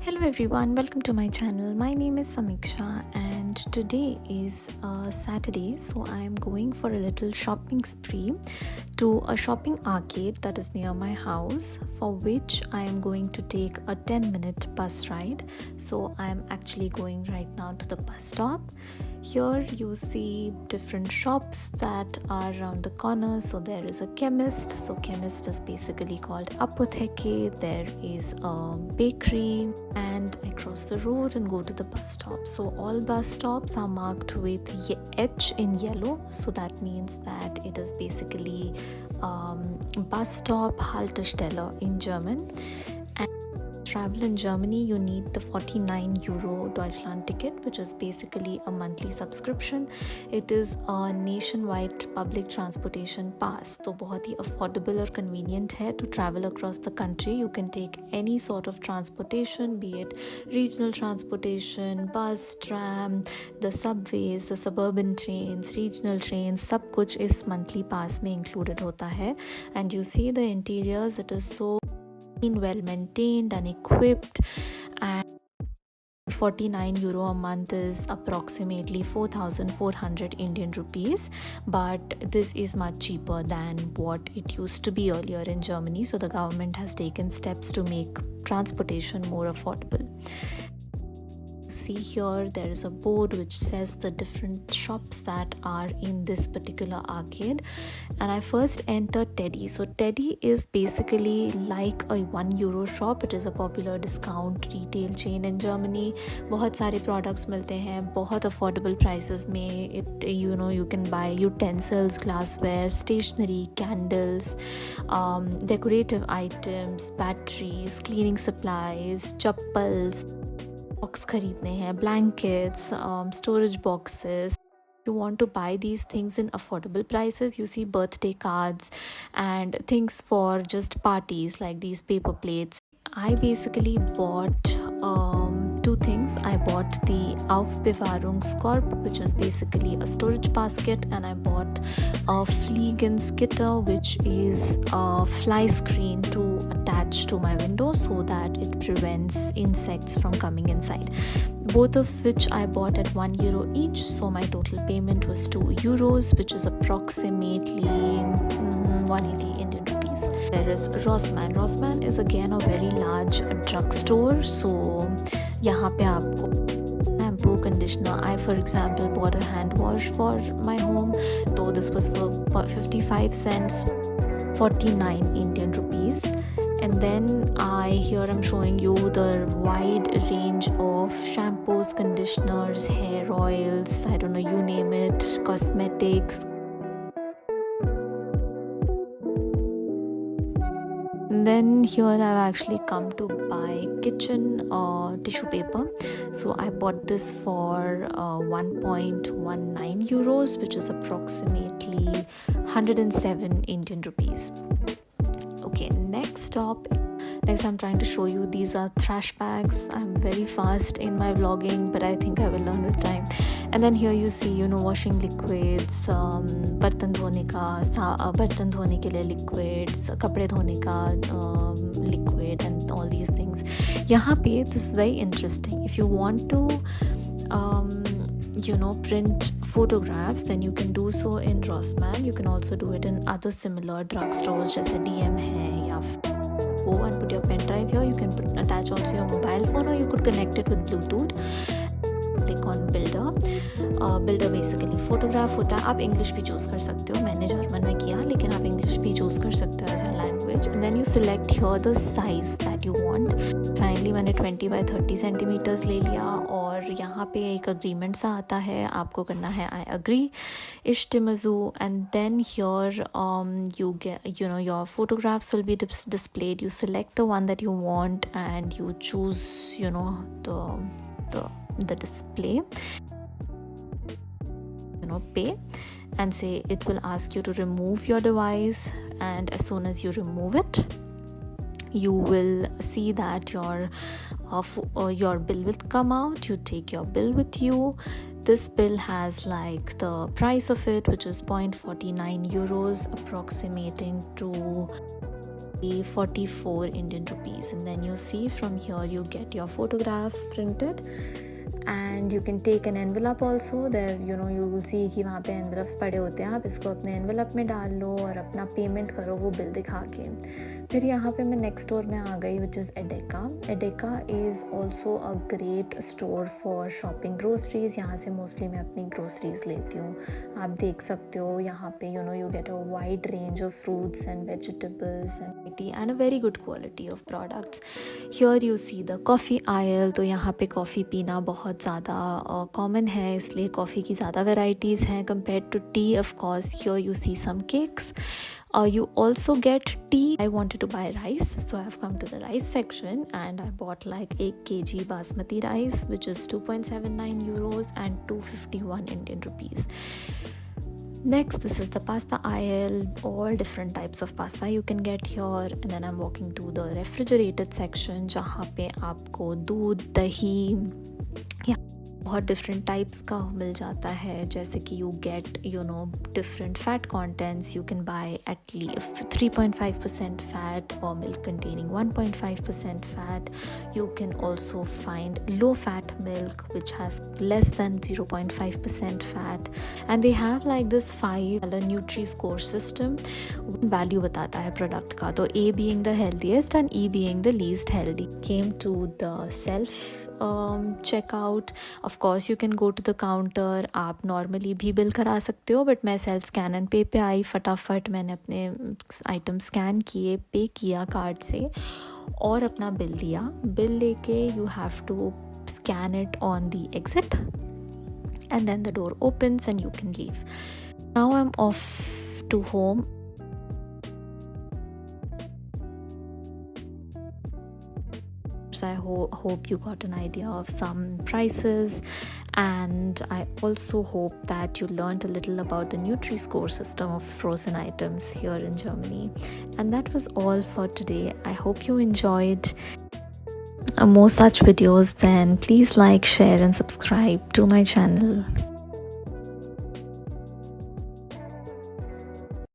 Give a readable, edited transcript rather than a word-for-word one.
Hello everyone, welcome to my channel. My name is Samiksha and today is Saturday, so I am going for a little shopping spree to a shopping arcade that is near my house, for which I am going to take a 10-minute bus ride. So I am actually going right now to the bus stop. Here you see different shops that are around the corner. So there is a chemist. So chemist is basically called apotheke. There is a bakery, and I cross the road and go to the bus stop. So all bus stops are marked with H in yellow. So that means that it is basically bus stop Haltestelle in German. Travel in Germany, you need the 49 euro Deutschland ticket, which is basically a monthly subscription. It is a nationwide public transportation pass, तो बहुत ही affordable और convenient है to travel across the country. You can take any sort of transportation, be it regional transportation, bus, tram, the subways, the suburban trains, regional trains, सब कुछ इस monthly pass में included होता है. And you see the interiors, it is so well maintained and equipped, and 49 euro a month is approximately 4,400 Indian rupees, but this is much cheaper than what it used to be earlier in Germany. So the government has taken steps to make transportation more affordable. See here, there is a board which says the different shops that are in this particular arcade, and I first entered Teddy. So Teddy is basically like a 1 euro shop. It is a popular discount retail chain in Germany. बहुत सारे products मिलते हैं बहुत affordable prices में. You can buy utensils, glassware, stationery, candles, decorative items, batteries, cleaning supplies, chappals, box खरीदने हैं, blankets, storage boxes. You want to buy these things in affordable prices. You see birthday cards and things for just parties like these paper plates. I basically bought two things. I bought the Aufbewahrungskorb, which is basically a storage basket, and I bought a Fliegengitter, which is a fly screen to attach to my window so that it prevents insects from coming inside. Both of which I bought at 1 euro each, so my total payment was 2 euros, which is approximately 180 Indian rupees. There is Rossmann. Rossmann is again a very large drugstore, so यहाँ पे आपको shampoo, conditioner. I, for example, bought a hand wash for my home, though this was for 55 cents, 49 Indian rupees. And then here I'm showing you the wide range of shampoos, conditioners, hair oils, I don't know, you name it, cosmetics. And then here I've actually come to buy kitchen tissue paper. So I bought this for 1.19 euros, which is approximately 107 Indian rupees. Okay, next I'm trying to show you, these are trash bags. I'm very fast in my vlogging, but I think I will learn with time. And then here you see, washing liquids, बर्तन धोने के लिए liquids, कपड़े धोने का liquid, and all these things. यहाँ पे this is very interesting. If you want to print photographs, then you can do so in Rossmann. You can also do it in other similar drugstores जैसे DM है, या go and put your pen drive here. You can attach also your mobile phone, or you could connect it with Bluetooth. Click on builder. Builder basically photograph होता है. आप English भी choose कर सकते हो. मैंने जर्मन में किया, लेकिन आप English भी choose कर सकते हो as a language. And then you select here the size that you want. Finally मैंने 20 by 30 centimeters ले लिया, और यहाँ पे एक agreement सा आता है. आपको करना है I agree, ishtimazu, and then here you get, your photographs will be displayed. You select the one that you want and you choose, the display, pay, and say it will ask you to remove your device. And as soon as you remove it, you will see that your bill will come out. You take your bill with you. This bill has like the price of it, which is 0.49 euros, approximating to 44 Indian rupees. And then you see from here you get your photograph printed, and you can take an envelope also. There you will see कि वहाँ पे envelopes पड़े होते हैं, आप इसको अपने envelope में डाल लो और अपना पेमेंट करो वो बिल दिखा के. फिर यहाँ पे मैं नेक्स्ट स्टोर में आ गई which is Edeka. Edeka is also a great store for shopping groceries. यहाँ से मोस्टली मैं अपनी groceries लेती हूँ. आप देख सकते हो यहाँ पे you get a wide range of fruits and vegetables and a very good quality of products. Here you see the coffee aisle. तो यहाँ पे कॉफ़ी पीना बहुत ज़्यादा कॉमन है, इसलिए कॉफ़ी की ज़्यादा varieties हैं compared to tea. Of course, here you see some cakes. You also get tea. I wanted to buy rice, so I have come to the rice section and I bought like 8 kg basmati rice, which is 2.79 euros and 251 Indian rupees. Next, this is the pasta aisle. All different types of pasta you can get here. And then I'm walking to the refrigerated section, जहाँ पे आपको दूध, दही, बहुत different types का मिल जाता है. जैसे कि you get different fat contents. You can by at least 3.5% fat or milk containing 1.5% fat. You can also find low fat milk which has less than 0.5% fat, and they have like this $5 Nutri-Score system. Value बताता है product का, तो A being the healthiest and E being the least healthy. Came to the self checkout. Of course you can go to the counter. आप normally भी bill करा सकते हो, but मैं सेल्फ स्कैन एंड पे आई. फटाफट मैंने अपने आइटम स्कैन किए, पे किया कार्ड से और अपना बिल दिया. बिल लेके you have to scan it on the exit and then the door opens and you can leave. Now I'm off to home. I hope you got an idea of some prices, and I also hope that you learned a little about the Nutri-Score system of frozen items here in Germany. And that was all for today. I hope you enjoyed. More such videos, then please like, share and subscribe to my channel.